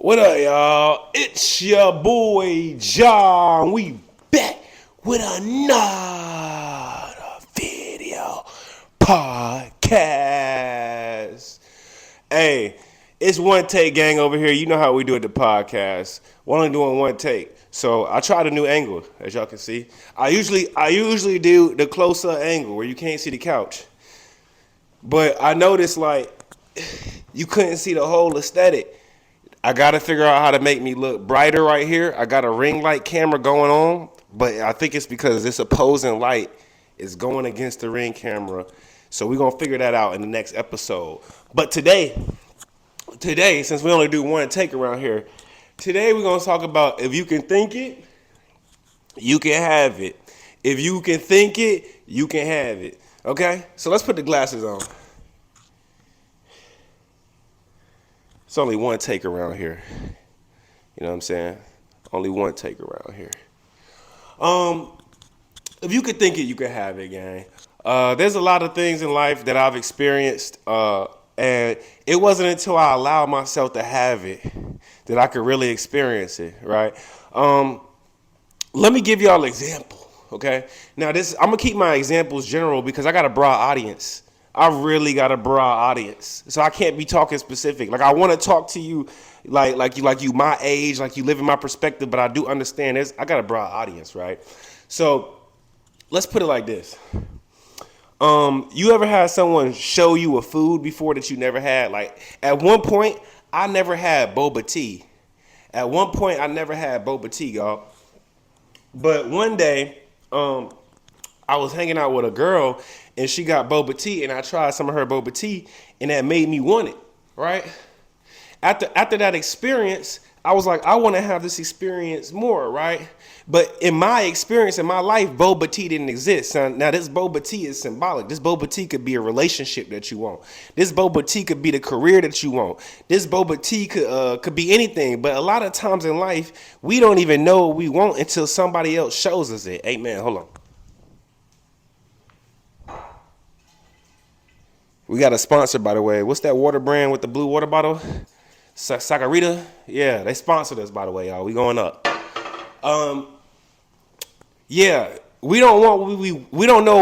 What up, y'all? It's your boy John. We back with another video podcast. Hey, it's one take gang over here. You know how we do at the podcast. We're only doing one take. So I tried a new angle, as y'all can see. I usually do the closer angle where you can't see the couch. But I noticed like you couldn't see the whole aesthetic. I gotta figure out how to make me look brighter right here. I got a ring light camera going on, but I think it's because this opposing light is going against the ring camera. So we're gonna figure that out in the next episode. But today, since we only do one take around here, today we're gonna talk about if you can think it, you can have it. If you can think it, you can have it. Okay? So let's put the glasses on. It's only one take around here. You know what I'm saying? Only one take around here. If you could think it, you could have it, gang. There's a lot of things in life that I've experienced, and it wasn't until I allowed myself to have it that I could really experience it, right? Let me give y'all an example, okay? Now, I'm gonna keep my examples general because I got a broad audience. I really got a broad audience, so I can't be talking specific. Like I want to talk to you, like you my age, like you live in my perspective. But I do understand this. I got a broad audience, right? So let's put it like this. You ever had someone show you a food before that you never had? Like at one point, I never had boba tea. At one point, I never had boba tea, y'all. But one day, I was hanging out with a girl and she got boba tea and I tried some of her boba tea and that made me want it, right? After that experience, I was like, I want to have this experience more, right? But in my experience, in my life, boba tea didn't exist. Now this boba tea is symbolic. This boba tea could be a relationship that you want. This boba tea could be the career that you want. This boba tea could be anything. But a lot of times in life, we don't even know what we want until somebody else shows us it. Amen. Hold on. We got a sponsor, by the way. What's that water brand with the blue water bottle? Sagarita? Yeah, they sponsored us, by the way, y'all. We going up. Yeah, we don't know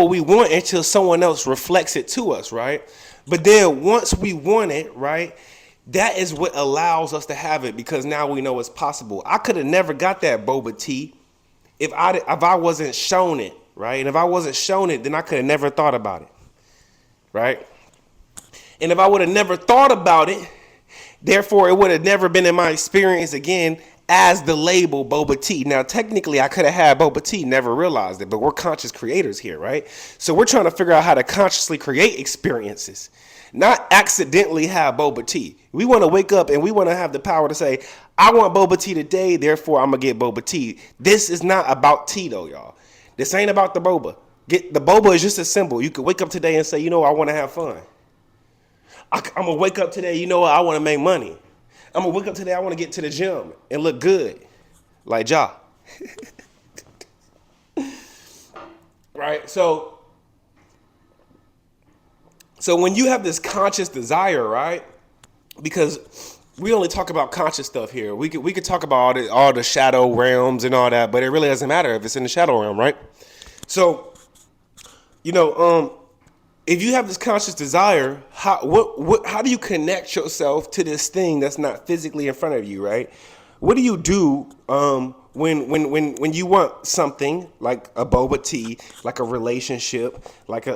what we want until someone else reflects it to us, right? But then once we want it, right, that is what allows us to have it because now we know it's possible. I could have never got that boba tea if I wasn't shown it, right? And if I wasn't shown it, then I could have never thought about it, right? And if I would have never thought about it, therefore it would have never been in my experience again as the label boba tea. Now, technically, I could have had boba tea, never realized it, but we're conscious creators here, right? So we're trying to figure out how to consciously create experiences, not accidentally have boba tea. We want to wake up and we want to have the power to say, I want boba tea today, therefore I'm going to get boba tea. This is not about tea, though, y'all. This ain't about the boba. The boba is just a symbol. You could wake up today and say, you know, I want to have fun. I'm going to wake up today, you know what, I want to make money. I'm going to wake up today, I want to get to the gym and look good. Like Ja. Right? So when you have this conscious desire, right? Because we only talk about conscious stuff here. We could talk about all the shadow realms and all that, but it really doesn't matter if it's in the shadow realm, right? So, you know, if you have this conscious desire, how do you connect yourself to this thing that's not physically in front of you, right? What do you do when you want something like a boba tea, like a relationship, like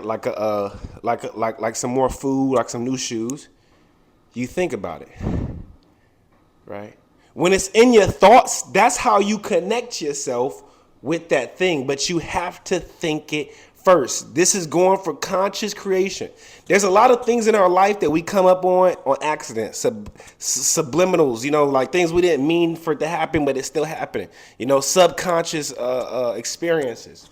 some more food, like some new shoes? You think about it, right? When it's in your thoughts, that's how you connect yourself with that thing, but you have to think it first. This is going for conscious creation. There's a lot of things in our life that we come up on accident, subliminals, you know, like things we didn't mean for it to happen, but it's still happening. You know, subconscious experiences.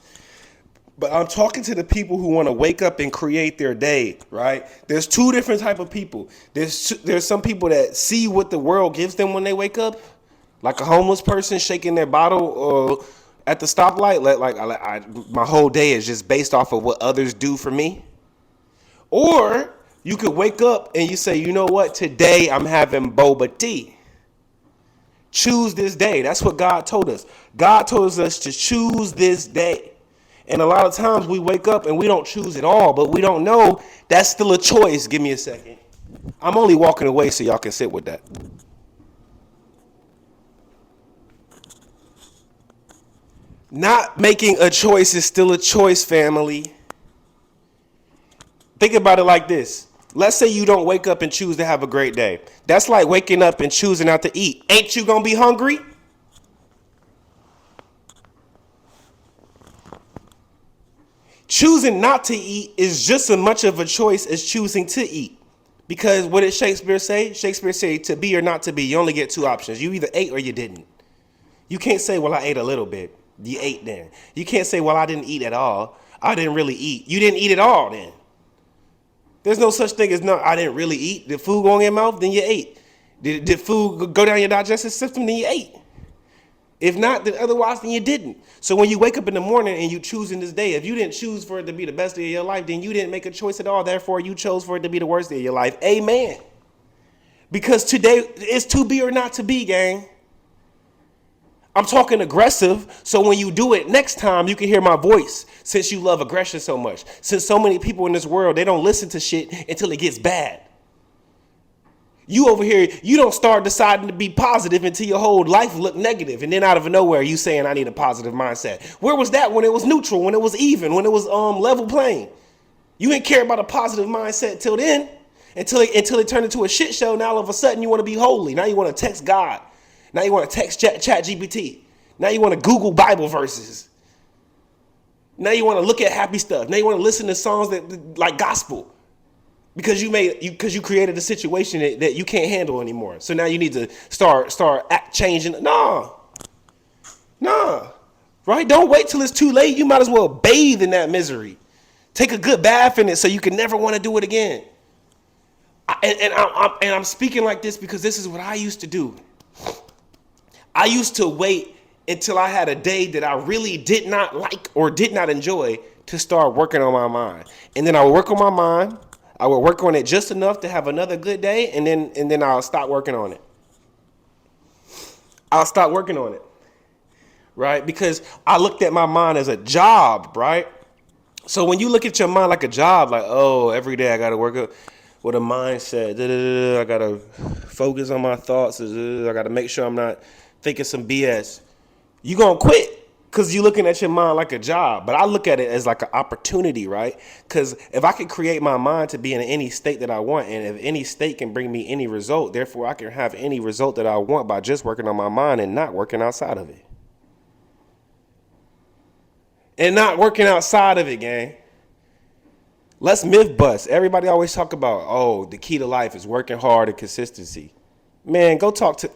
But I'm talking to the people who want to wake up and create their day, right? There's two different type of people. There's some people that see what the world gives them when they wake up, like a homeless person shaking their bottle at the stoplight. My whole day is just based off of what others do for me. Or you could wake up and you say, you know what? Today I'm having boba tea. Choose this day. That's what God told us. God told us to choose this day. And a lot of times we wake up and we don't choose it all, but we don't know that's still a choice. Give me a second. I'm only walking away so y'all can sit with that. Not making a choice is still a choice, family. Think about it like this. Let's say you don't wake up and choose to have a great day. That's like waking up and choosing not to eat. Ain't you gonna be hungry? Choosing not to eat is just as much of a choice as choosing to eat. Because what did Shakespeare say? Shakespeare said to be or not to be. You only get two options. You either ate or you didn't. You can't say, well, I ate a little bit. You ate then. You can't say, well, I didn't eat at all. I didn't really eat. You didn't eat at all then. There's no such thing as no, I didn't really eat. Did food go in your mouth? Then you ate. Did food go down your digestive system? Then you ate. If not, then otherwise, then you didn't. So when you wake up in the morning and you choose in this day, if you didn't choose for it to be the best day of your life, then you didn't make a choice at all. Therefore, you chose for it to be the worst day of your life. Amen. Because today is to be or not to be, gang. I'm talking aggressive, so when you do it next time, you can hear my voice, since you love aggression so much. Since so many people in this world, they don't listen to shit until it gets bad. You over here, you don't start deciding to be positive until your whole life look negative, and then out of nowhere, you saying, I need a positive mindset. Where was that when it was neutral, when it was even, when it was level playing? You didn't care about a positive mindset till then, until it turned into a shit show. Now all of a sudden, you want to be holy. Now you want to text God. Now you want to text chat GPT. Now you want to Google Bible verses. Now you want to look at happy stuff. Now you want to listen to songs that like gospel because you created a situation that you can't handle anymore. So now you need to start changing. Nah, right? Don't wait till it's too late. You might as well bathe in that misery. Take a good bath in it so you can never want to do it again. I'm speaking like this because this is what I used to do. I used to wait until I had a day that I really did not like or did not enjoy to start working on my mind. And then I would work on my mind. I would work on it just enough to have another good day, and then I'll stop working on it. I'll stop working on it, right? Because I looked at my mind as a job, right? So when you look at your mind like a job, like, oh, every day I got to work up with a mindset. I got to focus on my thoughts. I got to make sure I'm not thinking some BS. You gonna quit because you're looking at your mind like a job. But I look at it as like an opportunity, right? Because if I can create my mind to be in any state that I want, and if any state can bring me any result, therefore I can have any result that I want by just working on my mind and not working outside of it. And not working outside of it, gang. Let's myth bust. Everybody always talk about, oh, the key to life is working hard and consistency. Man, go talk to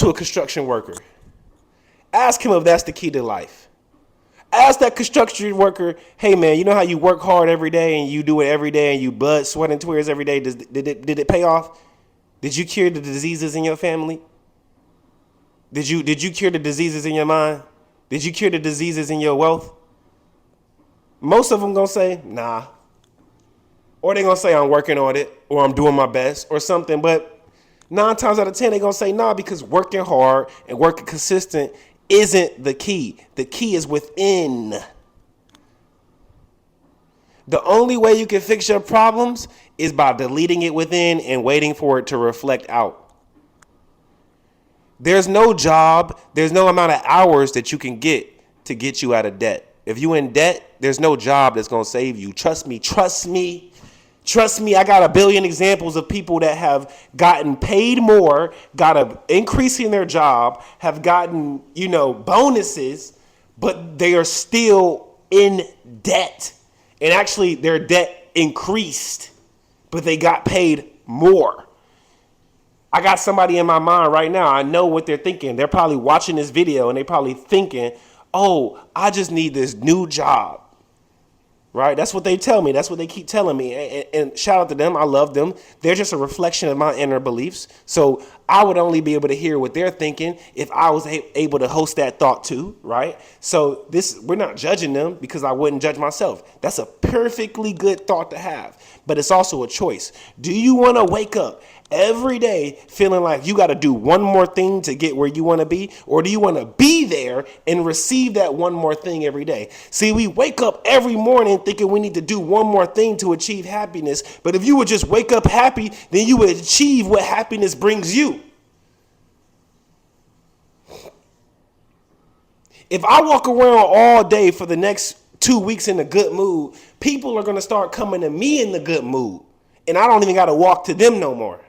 a construction worker. Ask him if that's the key to life. Ask that construction worker, hey man, you know how you work hard every day and you do it every day and you blood, sweat, and tears every day? Did it pay off? Did you cure the diseases in your family? Did you cure the diseases in your mind? Did you cure the diseases in your wealth? Most of them gonna say, nah. Or they gonna say I'm working on it, or I'm doing my best, or something. But 9 times out of 10, they gonna say nah, because working hard and working consistent isn't the key. The key is within. The only way you can fix your problems is by deleting it within and waiting for it to reflect out. There's no job, there's no amount of hours that you can get to get you out of debt. If you in debt, there's no job that's going to save you. Trust me. I got a billion examples of people that have gotten paid more, got an increase in their job, have gotten, bonuses, but they are still in debt. And actually their debt increased, but they got paid more. I got somebody in my mind right now. I know what they're thinking. They're probably watching this video and they probably thinking, oh, I just need this new job, right? That's what they tell me. That's what they keep telling me. And shout out to them. I love them. They're just a reflection of my inner beliefs. So I would only be able to hear what they're thinking if I was able to host that thought too, right? So we're not judging them because I wouldn't judge myself. That's a perfectly good thought to have, but it's also a choice. Do you want to wake up Every day feeling like you got to do one more thing to get where you want to be? Or do you want to be there and receive that one more thing every day? See, we wake up every morning thinking we need to do one more thing to achieve happiness. But if you would just wake up happy, then you would achieve what happiness brings you. If I walk around all day for the next 2 weeks in a good mood, people are going to start coming to me in the good mood. And I don't even got to walk to them no more.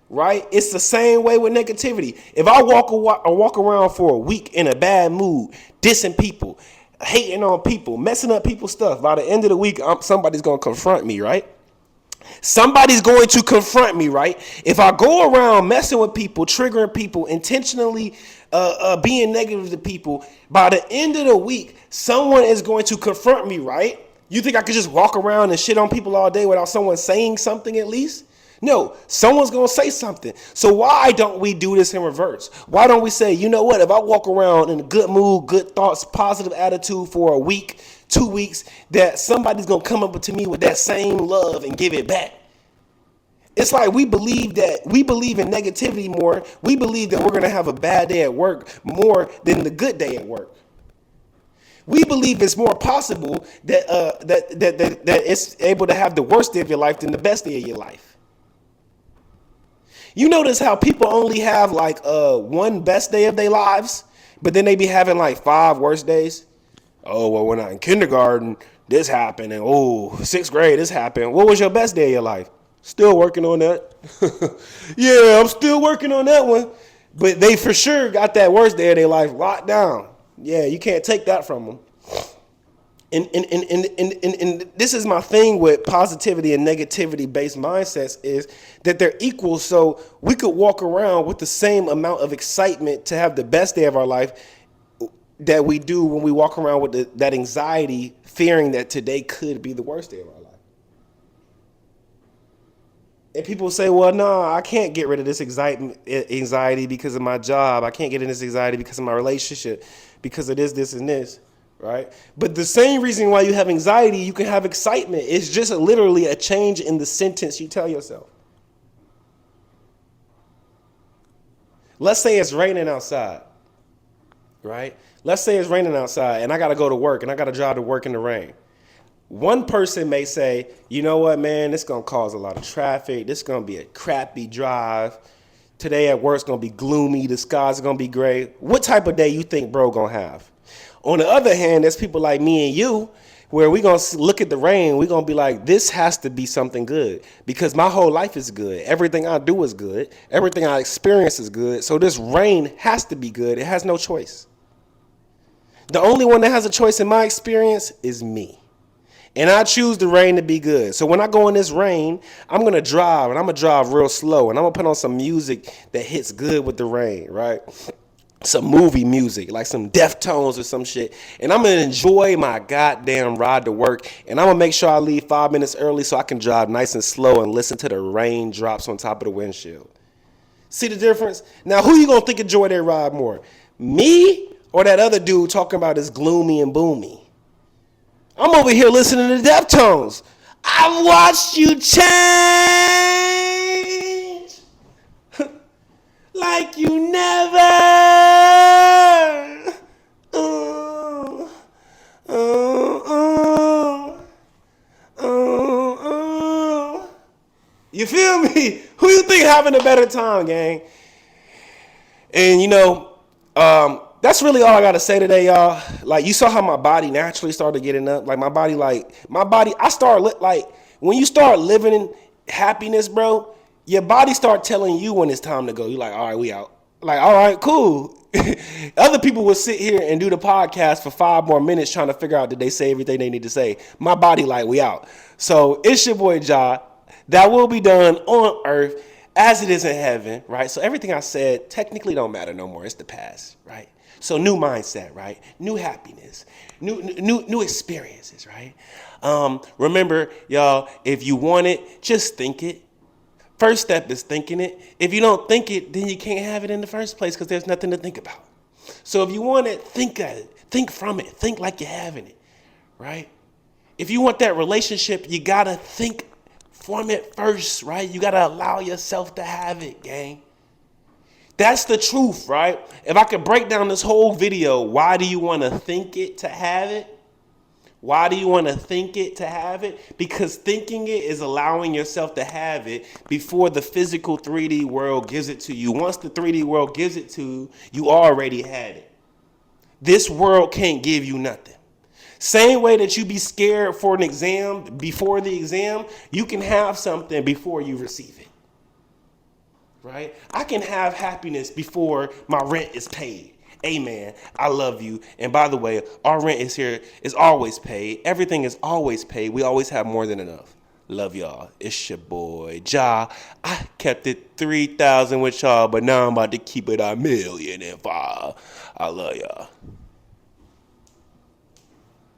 Right? It's the same way with negativity. If I walk around for a week in a bad mood, dissing people, hating on people, messing up people's stuff, by the end of the week, somebody's going to confront me, right? Somebody's going to confront me, right? If I go around messing with people, triggering people, intentionally being negative to people, by the end of the week, someone is going to confront me, right? You think I could just walk around and shit on people all day without someone saying something at least? No, someone's going to say something. So why don't we do this in reverse? Why don't we say, you know what, if I walk around in a good mood, good thoughts, positive attitude for a week, 2 weeks, that somebody's going to come up to me with that same love and give it back. It's like we believe in negativity more. We believe that we're going to have a bad day at work more than the good day at work. We believe it's more possible that it's able to have the worst day of your life than the best day of your life. You notice how people only have like one best day of their lives, but then they be having like 5 worst days? Oh, well, when I in kindergarten, this happened, and 6th grade, this happened. What was your best day of your life? Still working on that. Yeah, I'm still working on that one. But they for sure got that worst day of their life locked down. Yeah, you can't take that from them. And this is my thing with positivity and negativity based mindsets is that they're equal. So we could walk around with the same amount of excitement to have the best day of our life that we do when we walk around with that anxiety, fearing that today could be the worst day of our life. And people say, well, no, I can't get rid of this anxiety because of my job. I can't get in this anxiety because of my relationship, because of this, and this. Right? But the same reason why you have anxiety, you can have excitement. It's just literally a change in the sentence you tell yourself. Let's say it's raining outside, right? Let's say it's raining outside and I got to go to work and I got to drive to work in the rain. One person may say, you know what, man, this is going to cause a lot of traffic. This is going to be a crappy drive. Today at work is going to be gloomy. The skies are going to be gray. What type of day you think bro going to have? On the other hand, there's people like me and you where we're going to look at the rain. We're going to be like, this has to be something good because my whole life is good. Everything I do is good. Everything I experience is good. So this rain has to be good. It has no choice. The only one that has a choice in my experience is me. And I choose the rain to be good. So when I go in this rain, I'm going to drive and I'm going to drive real slow. And I'm going to put on some music that hits good with the rain, right? Some movie music, like some Deftones or some shit. And I'm going to enjoy my goddamn ride to work. And I'm going to make sure I leave 5 minutes early so I can drive nice and slow and listen to the raindrops on top of the windshield. See the difference? Now, who you going to think enjoy their ride more? Me or that other dude talking about his gloomy and boomy? I'm over here listening to Deftones. I've watched you change like you never. You feel me? Who you think having a better time, gang? And that's really all I gotta say today, y'all. Like, you saw how my body naturally started getting up. Like, I start like when you start living in happiness, bro, your body start telling you when it's time to go. You're like, all right, we out. Like, all right, cool. Other people will sit here and do the podcast for 5 more minutes trying to figure out did they say everything they need to say. My body like, we out. So it's your boy Ja. That will be done on earth as it is in heaven, right? So everything I said technically don't matter no more. It's the past, right? So new mindset, right? New happiness, new experiences, right? Remember, y'all, if you want it, just think it. First step is thinking it. If you don't think it, then you can't have it in the first place because there's nothing to think about. So if you want it, think at it. Think from it. Think like you're having it, right? If you want that relationship, you got to think Form it first, right? You gotta allow yourself to have it, gang. That's the truth, right? If I could break down this whole video, why do you want to think it to have it? Why do you want to think it to have it? Because thinking it is allowing yourself to have it before the physical 3D world gives it to you. Once the 3D world gives it to you, you already had it. This world can't give you nothing. Same way that you be scared for an exam, before the exam, you can have something before you receive it. Right? I can have happiness before my rent is paid. Amen. I love you. And by the way, our rent is always paid. Everything is always paid. We always have more than enough. Love y'all. It's your boy Ja. I kept it 3,000 with y'all, but now I'm about to keep it 1,000,005. I love y'all.